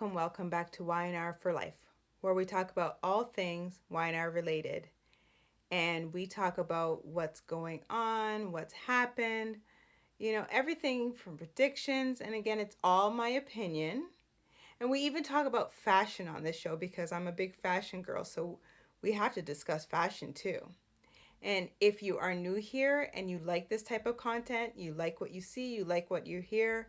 welcome back to Y&R For Life, where we talk about all things Y&R related. And we talk about what's going on, what's happened, everything from predictions. And again, it's all my opinion. And we even talk about fashion on this show because I'm a big fashion girl, so we have to discuss fashion too. And if you are new here and you like this type of content, you like what you see, you like what you hear,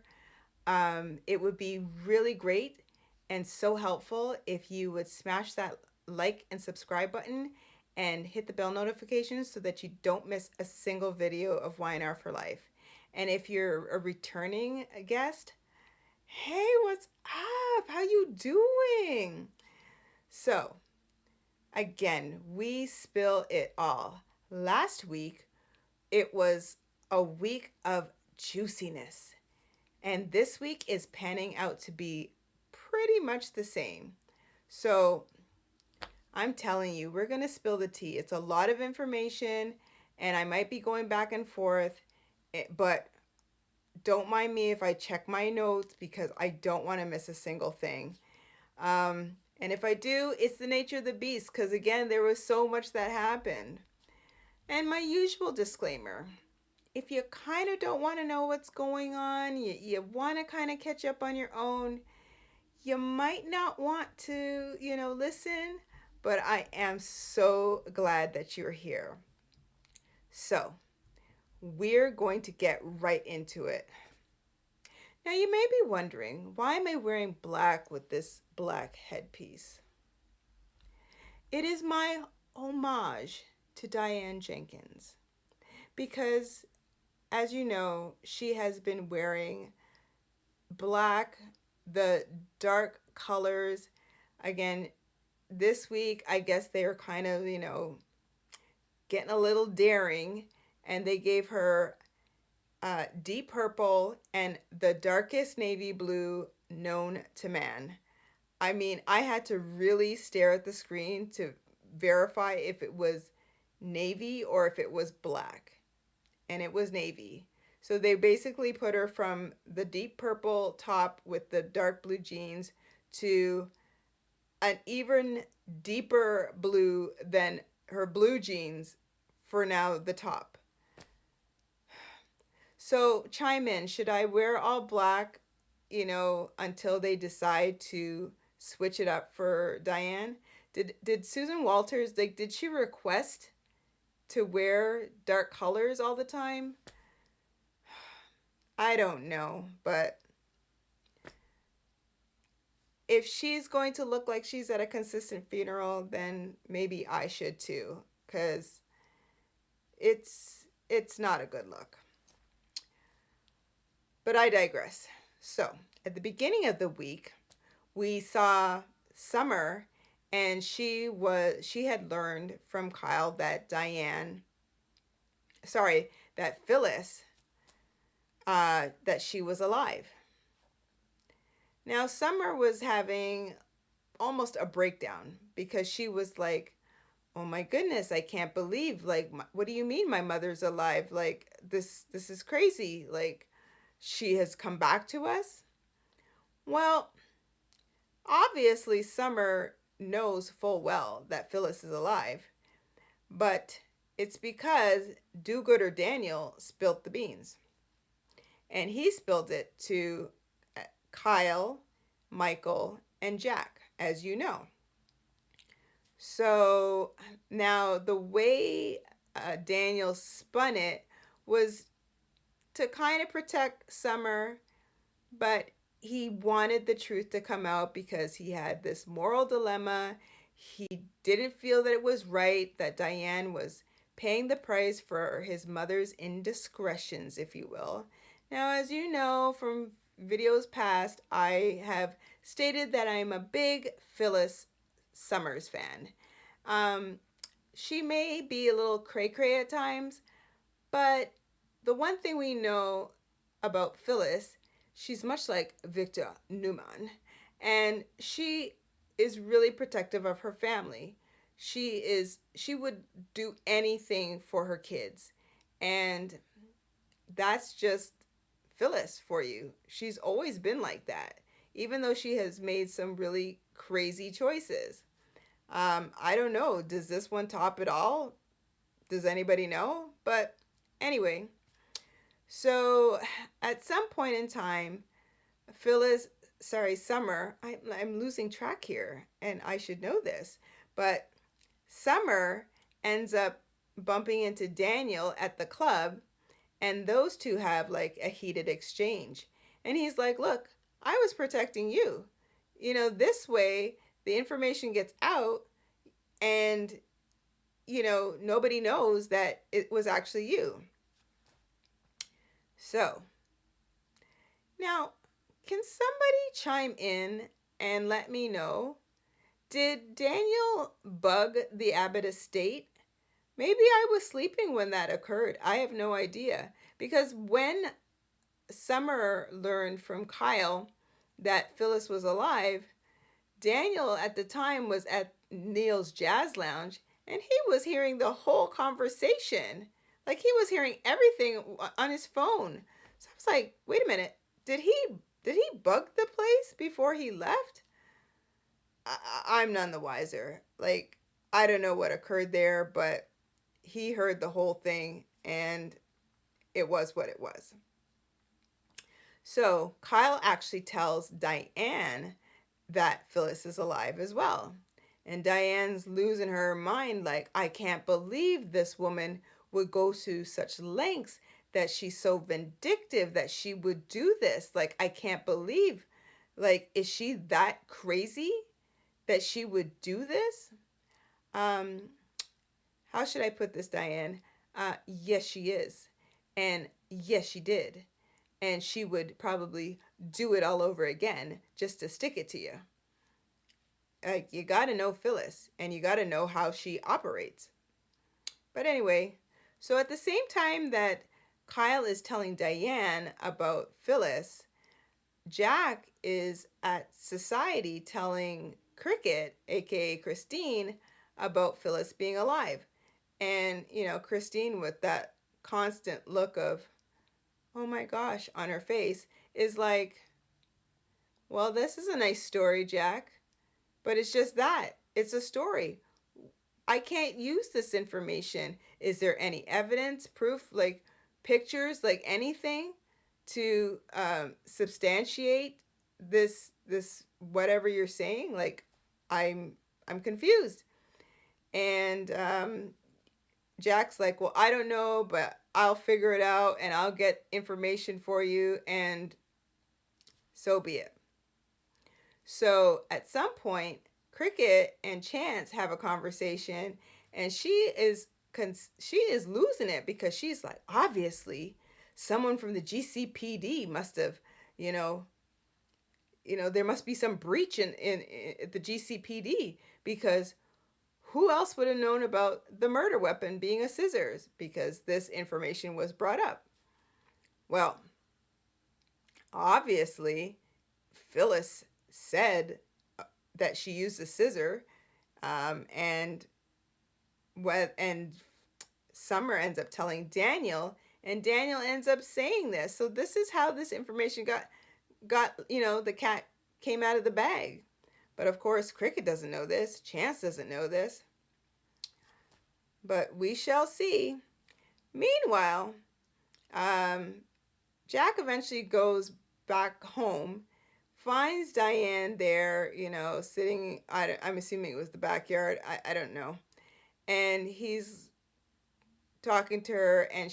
it would be really great and so helpful if you would smash that like and subscribe button and hit the bell notifications so that you don't miss a single video of Y&R for Life. And if you're a returning guest, hey, what's up? How you doing? So, again, we spill it all. Last week, it was a week of juiciness. And this week is panning out to be pretty much the same. So I'm telling you, we're going to spill the tea. It's a lot of information, and I might be going back and forth, but don't mind me if I check my notes because I don't want to miss a single thing. And if I do, it's the nature of the beast because, again, there was so much that happened. And my usual disclaimer, if you kind of don't want to know what's going on, you want to kind of catch up on your own, you might not want to, listen, but I am so glad that you're here. So, we're going to get right into it. Now, you may be wondering, why am I wearing black with this black headpiece? It is my homage to Diane Jenkins because, as you know, she has been wearing black, the dark colors. Again, this week, I guess they are kind of, getting a little daring, and they gave her deep purple and the darkest navy blue known to man. I mean, I had to really stare at the screen to verify if it was navy or if it was black. And it was navy. So they basically put her from the deep purple top with the dark blue jeans to an even deeper blue than her blue jeans for now the top. So chime in. Should I wear all black, until they decide to switch it up for Diane? Did Susan Walters, did she request to wear dark colors all the time? I don't know, but if she's going to look like she's at a consistent funeral, then maybe I should too, because it's not a good look. But I digress. So, at the beginning of the week, we saw Summer, and she had learned from Kyle that Phyllis, that she was alive. Now, Summer was having almost a breakdown because she was like, oh my goodness, I can't believe, like, what do you mean my mother's alive? Like, this is crazy. Like, she has come back to us? Well, obviously, Summer knows full well that Phyllis is alive, but it's because do-gooder Daniel spilt the beans. And he spilled it to Kyle, Michael, and Jack, as you know. So now the way Daniel spun it was to kind of protect Summer, but he wanted the truth to come out because he had this moral dilemma. He didn't feel that it was right that Diane was paying the price for his mother's indiscretions, if you will. Now, as you know from videos past, I have stated that I'm a big Phyllis Summers fan. She may be a little cray-cray at times, but the one thing we know about Phyllis, she's much like Victor Newman, and she is really protective of her family. She would do anything for her kids, and that's just Phyllis for you. She's always been like that. even though she has made some really crazy choices. I don't know. Does this one top it all? Does anybody know? But anyway, so at some point in time, Phyllis, sorry, Summer, I'm losing track here, and I should know this, but Summer ends up bumping into Daniel at the club, and those two have like a heated exchange. And he's like, look, I was protecting you. This way the information gets out, and, nobody knows that it was actually you. So, now, can somebody chime in and let me know? Did Daniel bug the Abbott estate? Maybe I was sleeping when that occurred. I have no idea. Because when Summer learned from Kyle that Phyllis was alive, Daniel at the time was at Neil's Jazz Lounge, and he was hearing the whole conversation. Like, he was hearing everything on his phone. So I was like, wait a minute. Did he bug the place before he left? I'm none the wiser. Like, I don't know what occurred there, but he heard the whole thing, and it was what it was. So Kyle actually tells Diane that Phyllis is alive as well. And Diane's losing her mind, like, I can't believe this woman would go to such lengths, that she's so vindictive that she would do this. Like, I can't believe, like, is she that crazy that she would do this? How should I put this, Diane? Yes, she is. And yes, she did. And she would probably do it all over again just to stick it to you. You got to know Phyllis, and you got to know how she operates. But anyway, so at the same time that Kyle is telling Diane about Phyllis, Jack is at Society telling Cricket, aka Christine, about Phyllis being alive. And, Christine, with that constant look of, oh my gosh, on her face, is like, well, this is a nice story, Jack, but it's just that. It's a story. I can't use this information. Is there any evidence, proof, like pictures, like anything to substantiate this whatever you're saying? Like, I'm confused. And Jack's like, well, I don't know, but I'll figure it out, and I'll get information for you, and so be it. So at some point, Cricket and Chance have a conversation, and she is losing it, because she's like, obviously someone from the GCPD must have, there must be some breach in the GCPD, because who else would have known about the murder weapon being a scissors? Because this information was brought up. Well, obviously, Phyllis said that she used a scissor, and Summer ends up telling Daniel, and Daniel ends up saying this. So this is how this information got the cat came out of the bag. But of course, Cricket doesn't know this. Chance doesn't know this. But we shall see. Meanwhile, Jack eventually goes back home, finds Diane there, sitting, I'm assuming it was the backyard. I don't know. And he's talking to her, and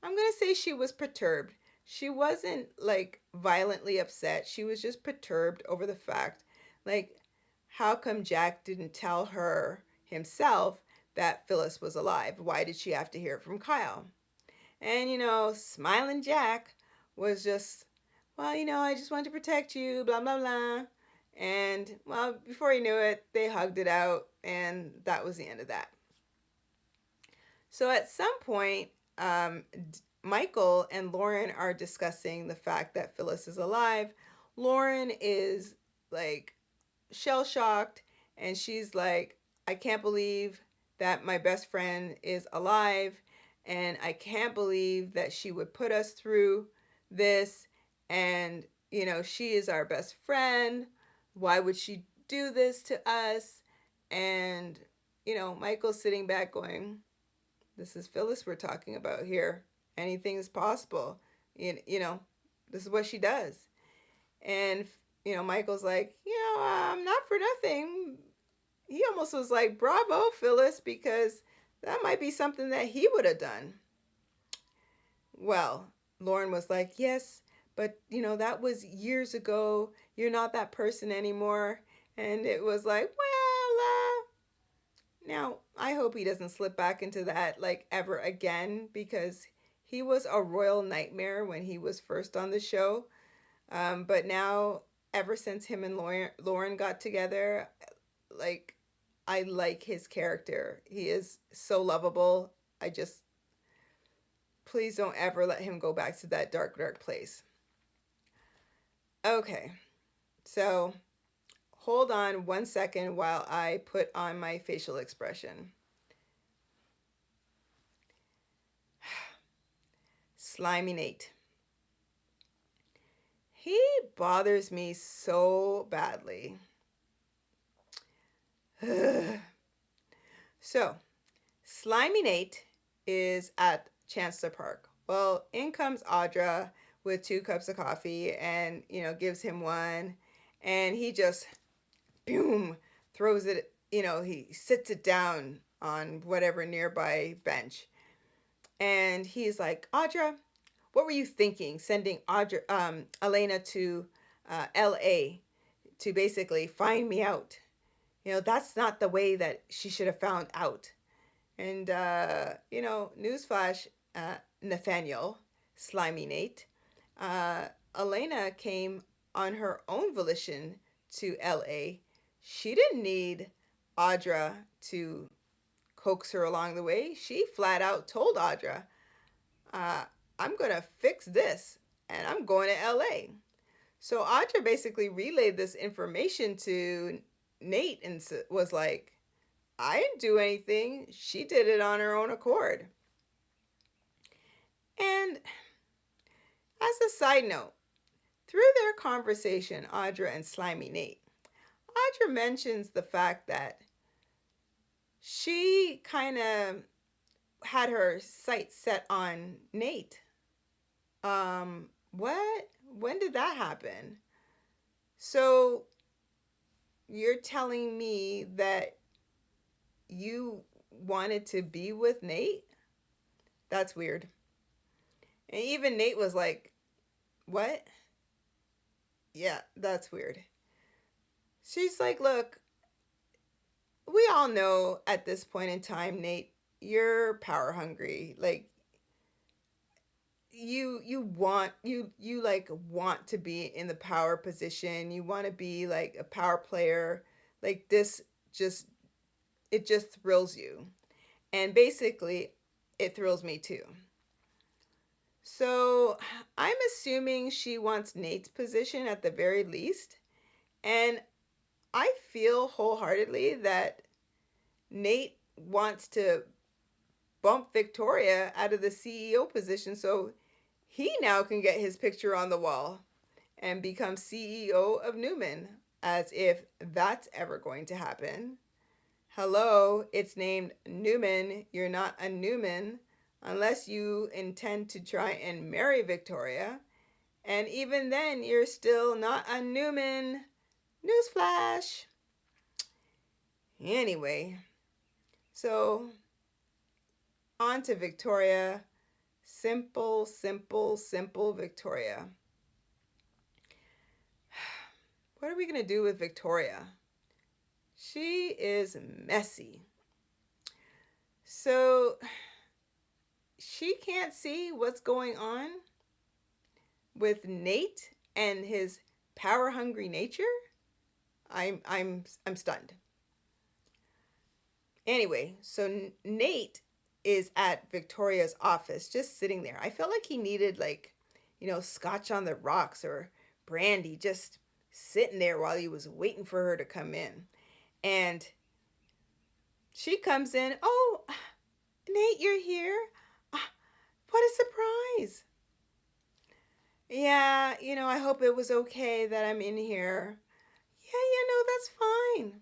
I'm going to say she was perturbed. She wasn't like violently upset. She was just perturbed over the fact, like, how come Jack didn't tell her himself that Phyllis was alive? Why did she have to hear it from Kyle? And, smiling Jack was just, well, I just wanted to protect you, blah, blah, blah. And, well, before he knew it, they hugged it out, and that was the end of that. So at some point, Michael and Lauren are discussing the fact that Phyllis is alive. Lauren is like shell-shocked, and she's like, I can't believe that my best friend is alive, and I can't believe that she would put us through this. And she is our best friend. Why would she do this to us? And, Michael's sitting back going, this is Phyllis we're talking about here. Anything is possible. This is what she does. And, Michael's like, not for nothing. He almost was like, bravo, Phyllis, because that might be something that he would have done. Well, Lauren was like, yes, but that was years ago. You're not that person anymore. And it was like, well, now I hope he doesn't slip back into that like ever again, because he was a royal nightmare when he was first on the show. But now, ever since him and Lauren got together, like, I like his character. He is so lovable. I just, please don't ever let him go back to that dark, dark place. Okay, so hold on 1 second while I put on my facial expression. Slimy Nate. He bothers me so badly. So, Slimy Nate is at Chancellor Park. Well, in comes Audra with 2 cups of coffee and, gives him one. And he just, boom, throws it, he sits it down on whatever nearby bench. And he's like, Audra, what were you thinking sending Elena to LA to basically find me out? That's not the way that she should have found out. And, newsflash, Nathaniel, Slimy Nate, Elena came on her own volition to LA. She didn't need Audra to coax her along the way. She flat out told Audra, I'm going to fix this and I'm going to LA. So Audra basically relayed this information to Nate and was like, I didn't do anything. She did it on her own accord. And as a side note, through their conversation, Audra and Slimy Nate, Audra mentions the fact that she kind of had her sights set on Nate. What? When did that happen? So you're telling me that you wanted to be with Nate? That's weird. And even Nate was like, what? Yeah, that's weird. She's like, look, we all know at this point in time, Nate, you're power hungry. Like, you want to be in the power position. You want to be like a power player. Like, this just thrills you. And basically, it thrills me too. So I'm assuming she wants Nate's position at the very least. And I feel wholeheartedly that Nate wants to bump Victoria out of the CEO position so he now can get his picture on the wall and become CEO of Newman, as if that's ever going to happen. Hello, it's named Newman. You're not a Newman unless you intend to try and marry Victoria. And even then, you're still not a Newman. Newsflash. Anyway, so on to Victoria. Simple, simple, simple Victoria. What are we going to do with Victoria? She is messy. So she can't see what's going on with Nate and his power-hungry nature. I'm stunned. Anyway, so Nate is at Victoria's office, just sitting there. I felt like he needed scotch on the rocks or brandy, just sitting there while he was waiting for her to come in. And she comes in. Oh, Nate, you're here. What a surprise. Yeah, I hope it was okay that I'm in here. Yeah, that's fine.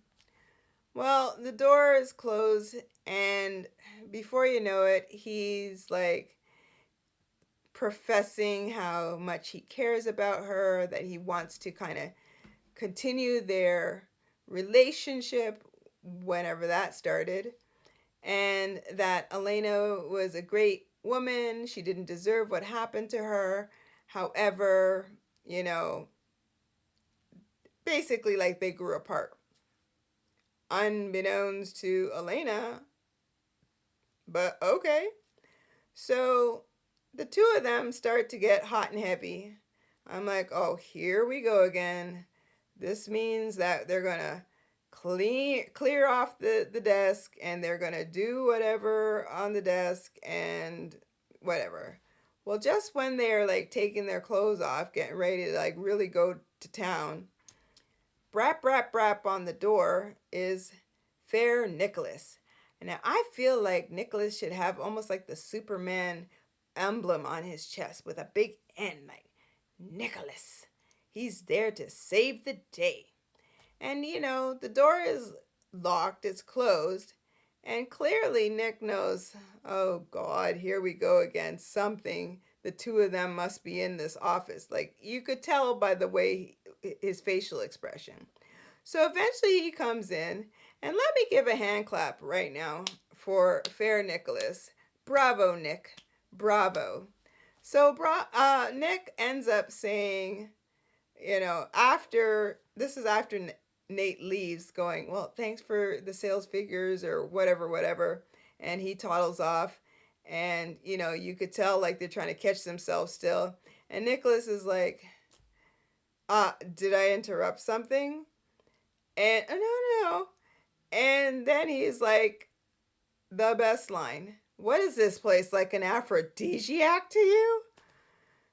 Well, the door is closed, and before you know it, he's like professing how much he cares about her, that he wants to kind of continue their relationship whenever that started, and that Elena was a great woman. She didn't deserve what happened to her. However, you know, basically, like they grew apart. Unbeknownst to Elena, but okay. So the two of them start to get hot and heavy. I'm like, oh, here we go again. This means that they're gonna clear off the desk, and they're gonna do whatever on the desk and whatever. Well, just when they're like taking their clothes off, getting ready to like really go to town, brap brap brap on the door is Fair Nicholas. And now I feel like Nicholas should have almost like the Superman emblem on his chest with a big N, like Nicholas. He's there to save the day. And the door is locked, it's closed, and clearly Nick knows, oh God, here we go again. Something, the two of them must be in this office. Like you could tell by the way his facial expression. So eventually he comes in, and let me give a hand clap right now for Fair Nicholas. Bravo, Nick. Bravo. So Nick ends up saying, after this is after Nate leaves, going, well, thanks for the sales figures or whatever, whatever. And he toddles off. And, you could tell like they're trying to catch themselves still. And Nicholas is like, did I interrupt something? And no. And then he's like, the best line. What is this place, like an aphrodisiac to you?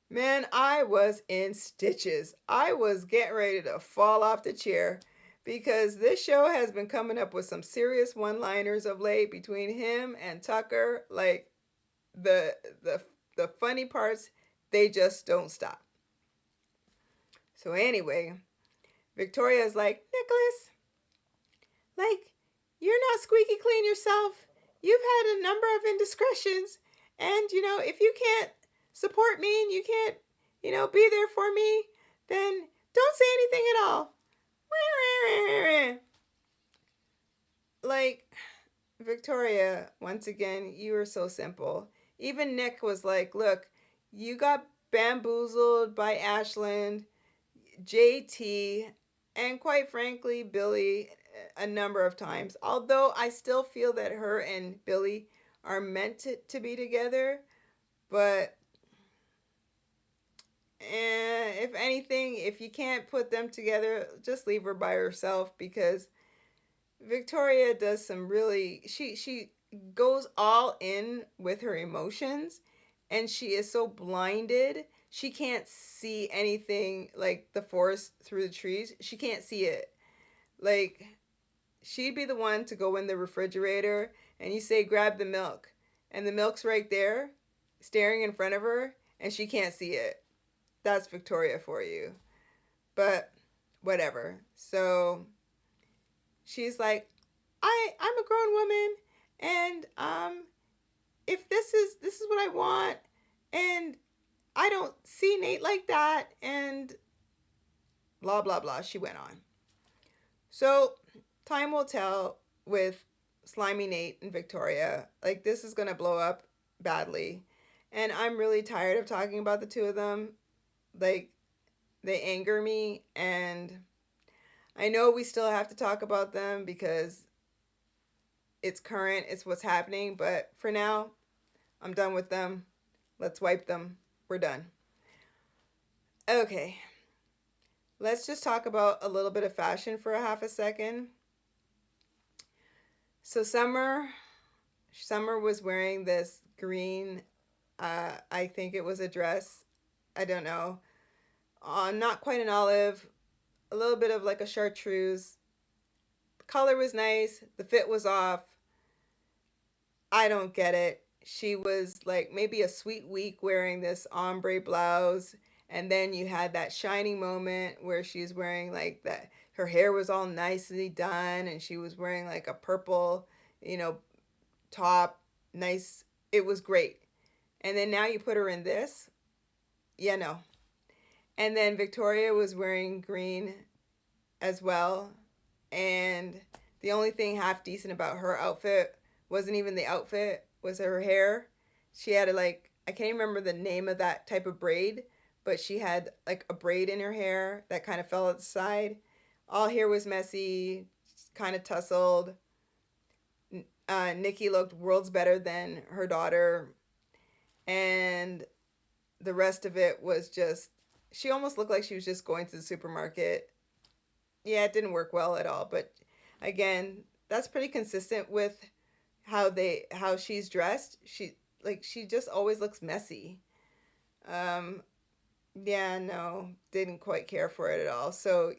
Man, I was in stitches. I was getting ready to fall off the chair because this show has been coming up with some serious one-liners of late between him and Tucker. Like the the the funny parts, they just don't stop. So anyway, Victoria's like, Nicholas, like, you're not squeaky clean yourself. You've had a number of indiscretions. And, if you can't support me and you can't, be there for me, then don't say anything at all. Like, Victoria, once again, you were so simple. Even Nick was like, look, you got bamboozled by Ashland, JT, and quite frankly, Billy a number of times. Although I still feel that her and Billy are meant to be together, but if anything, if you can't put them together, just leave her by herself because Victoria does some really she goes all in with her emotions, and she is so blinded she can't see anything like the forest through the trees. She can't see it. Like she'd be the one to go in the refrigerator and you say grab the milk, and the milk's right there staring in front of her and she can't see it. That's Victoria for you. But whatever. So she's like, I'm a grown woman, and if this is what I want, and I don't see Nate like that, and blah blah blah. She went on. So time will tell with Slimy Nate and Victoria. Like this is gonna blow up badly, and I'm really tired of talking about the two of them. Like they anger me, and I know we still have to talk about them because it's current, it's what's happening, but for now, I'm done with them. Let's wipe them. We're done. Okay, let's just talk about a little bit of fashion for a half a second. So Summer was wearing this green, I think it was a dress. I don't know. Not quite an olive, a little bit of like a chartreuse. The color was nice, the fit was off. I don't get it. She was like maybe a sweet week wearing this ombre blouse And then you had that shining moment where she's wearing like that, her hair was all nicely done and she was wearing like a purple, you know, top, nice. It was great. And then now you put her in this. Yeah, no. And then Victoria was wearing green as well. And the only thing half decent about her outfit wasn't even the outfit, was her hair. She had a, like, I can't remember the name of that type of braid, but she had like a braid in her hair that kind of fell at the side. All hair was messy, kind of tussled. Nikki looked worlds better than her daughter, and the rest of it was just, she almost looked like she was just going to the supermarket. Yeah, it didn't work well at all, but again, that's pretty consistent with how she's dressed. She just always looks messy. Um yeah, no, didn't quite care for it at all. So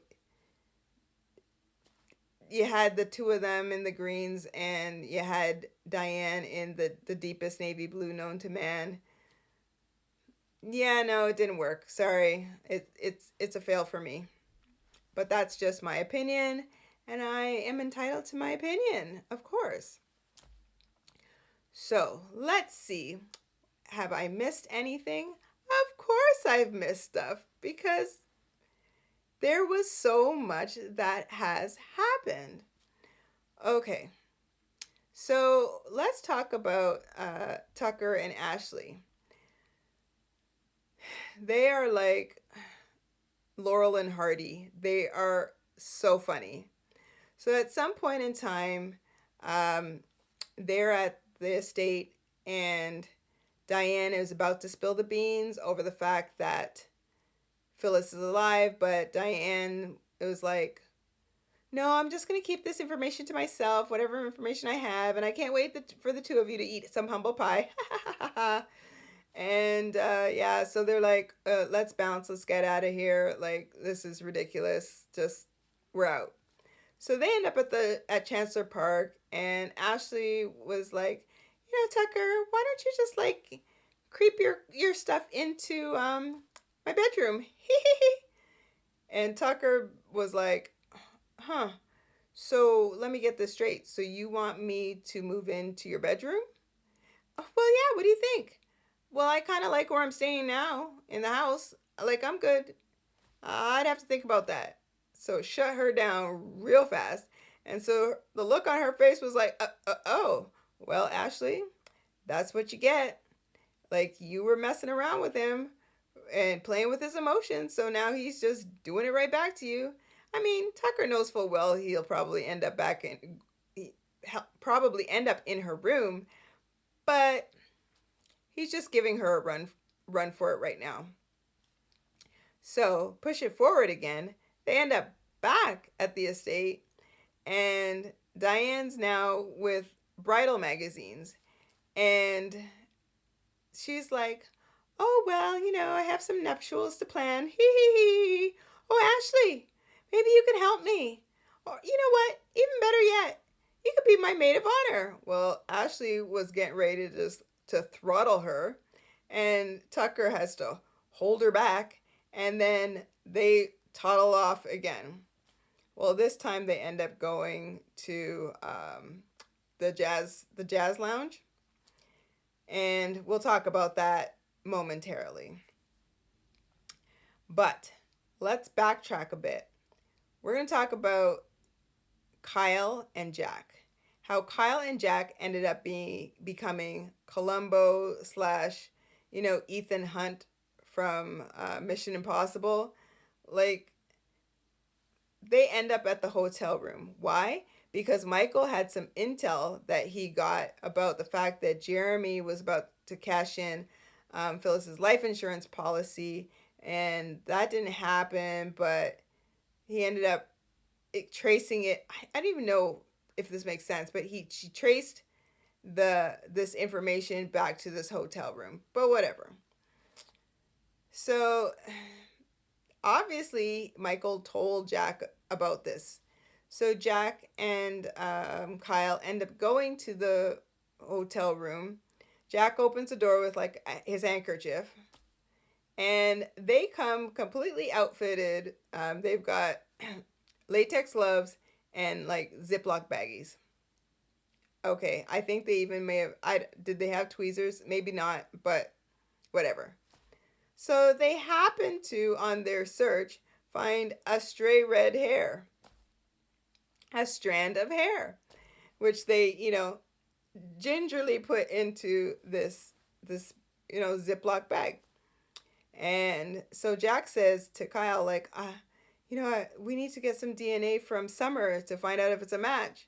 you had the two of them in the greens, and you had Diane in the deepest navy blue known to man. Yeah, no, it didn't work. Sorry. It's a fail for me. But that's just my opinion, and I am entitled to my opinion, of course. So, let's see. Have I missed anything? Of course I've missed stuff, because there was so much that has happened. Okay, so let's talk about Tucker and Ashley. They are like Laurel and Hardy. They are so funny. So at some point in time, um, they're at the estate, and Diane is about to spill the beans over the fact that Phyllis is alive, but Diane, it was like, no, I'm just going to keep this information to myself, whatever information I have, and I can't wait for the two of you to eat some humble pie. And yeah, so they're like, let's bounce, let's get out of here. Like, this is ridiculous. Just, we're out. So they end up at Chancellor Park, and Ashley was like, Tucker, why don't you just like creep your stuff into my bedroom? And Tucker was like, huh. So let me get this straight. So you want me to move into your bedroom? Oh, well, yeah, what do you think? Well, I kind of like where I'm staying now in the house. Like, I'm good. I'd have to think about that. So shut her down real fast. And so the look on her face was like, oh, well, Ashley, that's what you get. Like, you were messing around with him and playing with his emotions. So now he's just doing it right back to you. I mean, Tucker knows full well he'll probably end up probably end up in her room, but he's just giving her a run for it right now. So push it forward again. They end up back at the estate, and Diane's now with bridal magazines, and she's like, oh, well, I have some nuptials to plan. Hee hee hee. Oh, Ashley, maybe you can help me. Or, you know what? Even better yet, you could be my maid of honor. Well, Ashley was getting ready to throttle her, and Tucker has to hold her back, and then they toddle off again. Well, this time they end up going to the jazz lounge, and we'll talk about that momentarily. But let's backtrack a bit. We're going to talk about Kyle and Jack. How Kyle and Jack ended up becoming Columbo / Ethan Hunt from Mission Impossible. Like, they end up at the hotel room. Why? Because Michael had some intel that he got about the fact that Jeremy was about to cash in Phyllis's life insurance policy, and that didn't happen, but he ended up tracing it. I don't even know if this makes sense, but she traced this information back to this hotel room, but whatever. So obviously Michael told Jack about this. So Jack and Kyle end up going to the hotel room. Jack opens the door with like his handkerchief, And they come completely outfitted. They've got latex gloves and like Ziploc baggies. Okay, I think they even may have. I did they have tweezers? Maybe not, but whatever. So they happen to, on their search, find a stray red hair, a strand of hair, which they, gingerly put into this Ziploc bag. And so Jack says to Kyle, like, we need to get some DNA from Summer to find out if it's a match.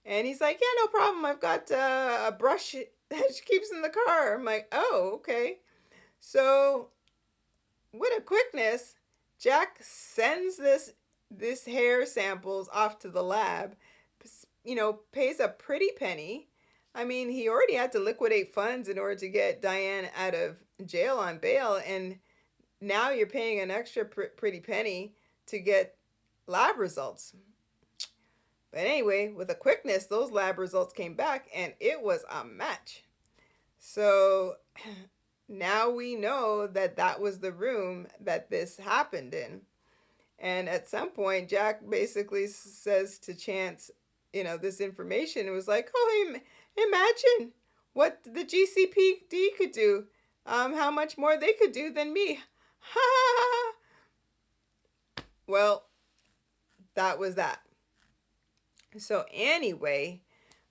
And he's like, yeah, no problem. I've got a brush that she keeps in the car. I'm like, oh, okay. So with a quickness, Jack sends this hair samples off to the lab, pays a pretty penny. I mean, he already had to liquidate funds in order to get Diane out of jail on bail, and now you're paying an extra pretty penny to get lab results. But anyway, with a quickness, those lab results came back, and it was a match. So now we know that that was the room that this happened in. And at some point, Jack basically says to Chance, this information. It was like, oh, imagine what the GCPD could do. How much more they could do than me. Ha! Well, that was that. So anyway,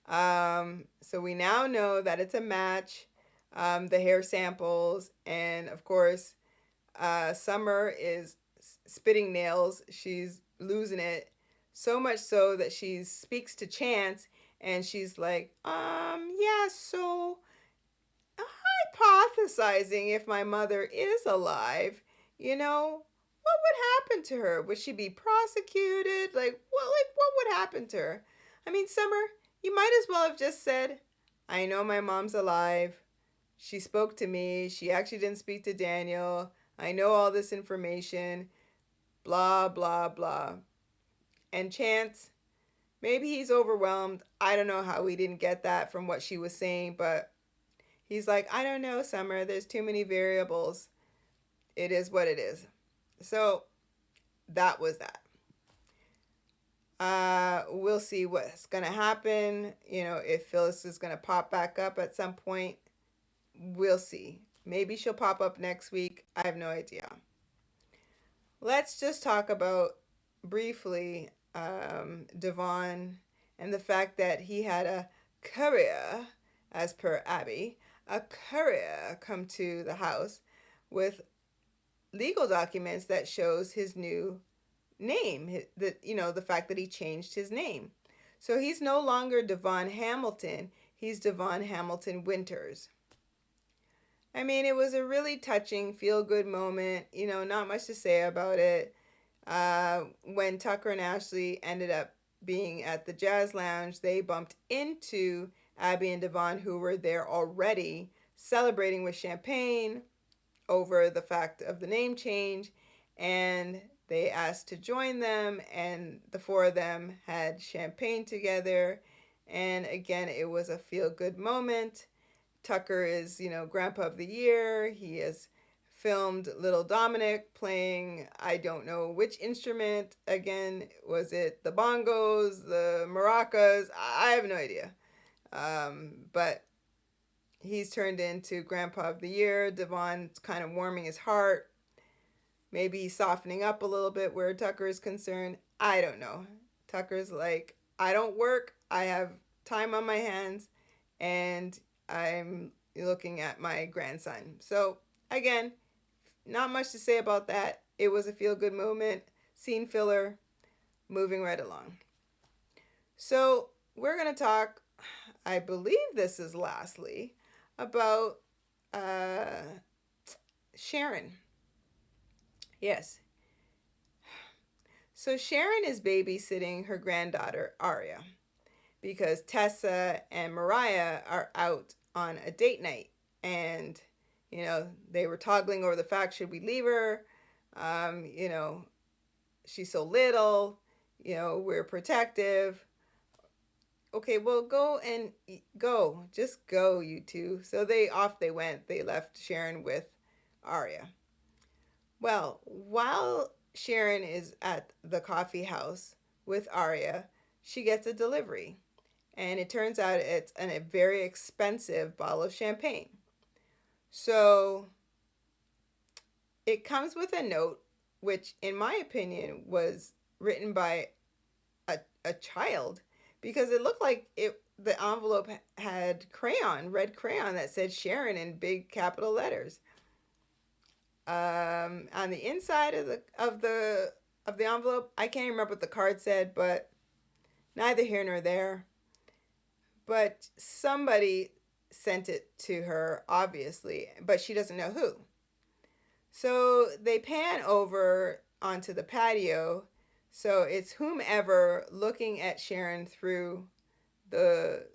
so we now know that it's a match. The hair samples, and of course, Summer is spitting nails. She's losing it, so much so that she speaks to Chance, and she's like, yeah, so hypothesizing if my mother is alive, what would happen to her? Would she be prosecuted? What would happen to her? I mean, Summer, you might as well have just said, I know my mom's alive. She spoke to me. She actually didn't speak to Daniel. I know all this information. Blah, blah, blah. And Chance, maybe he's overwhelmed. I don't know how we didn't get that from what she was saying, but he's like, I don't know, Summer. There's too many variables. It is what it is. So that was that. We'll see what's going to happen. If Phyllis is going to pop back up at some point. We'll see. Maybe she'll pop up next week. I have no idea. Let's just talk about briefly Devon and the fact that he had a courier, as per Abby, a courier come to the house with legal documents that shows his new name, the fact that he changed his name. So he's no longer Devon Hamilton, he's Devon Hamilton Winters. I mean, it was a really touching, feel-good moment. Not much to say about it. When Tucker and Ashley ended up being at the Jazz Lounge, they bumped into Abby and Devon, who were there already, celebrating with champagne over the fact of the name change. And they asked to join them, and the four of them had champagne together. And again, it was a feel-good moment. Tucker is, Grandpa of the Year. He has filmed little Dominic playing, I don't know which instrument. Again, was it the bongos, the maracas? I have no idea. But he's turned into Grandpa of the Year. Devon's kind of warming his heart. Maybe he's softening up a little bit where Tucker is concerned. I don't know. Tucker's like, I don't work. I have time on my hands. And I'm looking at my grandson. So again, not much to say about that. It was a feel-good moment, scene filler, moving right along. So we're going to talk, I believe this is lastly, about Sharon. Yes. So Sharon is babysitting her granddaughter, Aria, because Tessa and Mariah are out on a date night. And, they were toggling over the fact, should we leave her? She's so little, we're protective. Okay, well, just go, you two. So they went. They left Sharon with Aria. Well, while Sharon is at the coffee house with Arya, she gets a delivery. And it turns out it's a very expensive bottle of champagne. So it comes with a note, which, in my opinion, was written by a child because it looked like the envelope had red crayon that said Sharon in big capital letters. On the inside of the envelope, I can't remember what the card said, but neither here nor there. But somebody sent it to her, obviously, but she doesn't know who. So they pan over onto the patio. So it's whomever looking at Sharon through the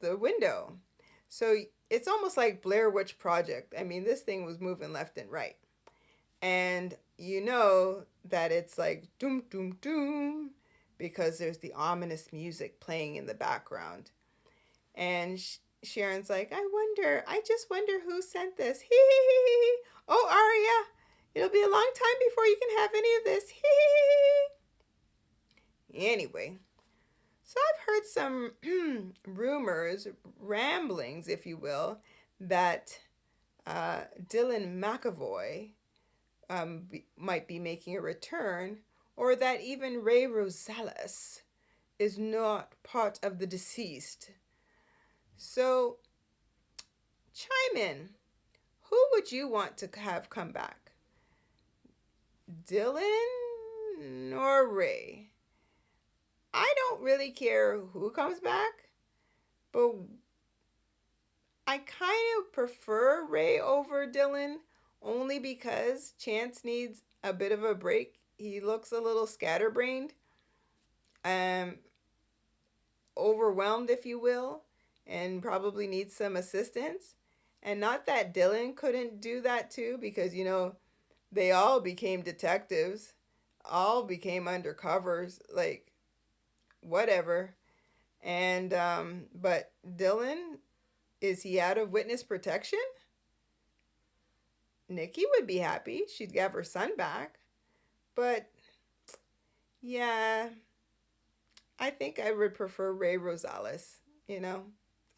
the window. So it's almost like Blair Witch Project. I mean, this thing was moving left and right. And you know that it's like doom doom doom because there's the ominous music playing in the background. And Sharon's like, I just wonder who sent this. Hee hee hee hee. Oh, Arya, it'll be a long time before you can have any of this. Hee hee hee. Anyway, so I've heard some rumors, ramblings, if you will, that Dylan McAvoy might be making a return, or that even Ray Rosales is not part of the deceased. So, chime in. Who would you want to have come back? Dylan or Ray? I don't really care who comes back, but I kind of prefer Ray over Dylan only because Chance needs a bit of a break. He looks a little scatterbrained, um, overwhelmed, if you will, and probably needs some assistance. And not that Dylan couldn't do that too, because, they all became detectives, all became undercovers, like, whatever. And, but Dylan, is he out of witness protection? Nikki would be happy. She'd have her son back. But, yeah, I think I would prefer Ray Rosales, you know.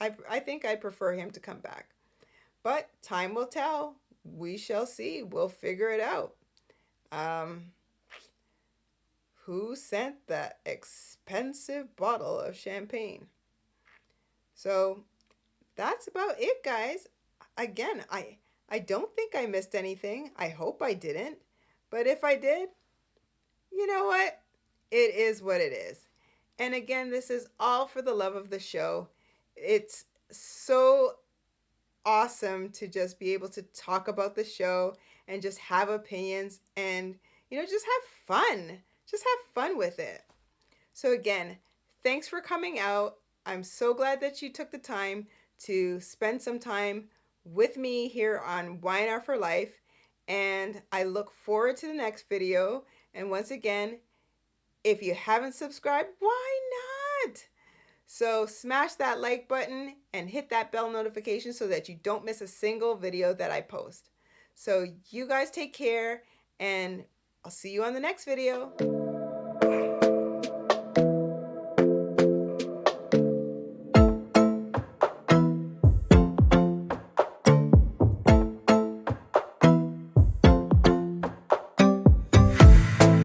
I think I'd prefer him to come back. But time will tell. We shall see. We'll figure it out. Um, who sent that expensive bottle of champagne? So that's about it, guys. Again, I don't think I missed anything. I hope I didn't. But if I did, you know what? It is what it is. And again, this is all for the love of the show. It's so awesome to just be able to talk about the show and just have opinions and, just have fun. Just have fun with it. So, again, thanks for coming out. I'm so glad that you took the time to spend some time with me here on Y&R For Life. And I look forward to the next video. And once again, if you haven't subscribed, why not? So smash that like button and hit that bell notification so that you don't miss a single video that I post. So you guys take care, and I'll see you on the next video.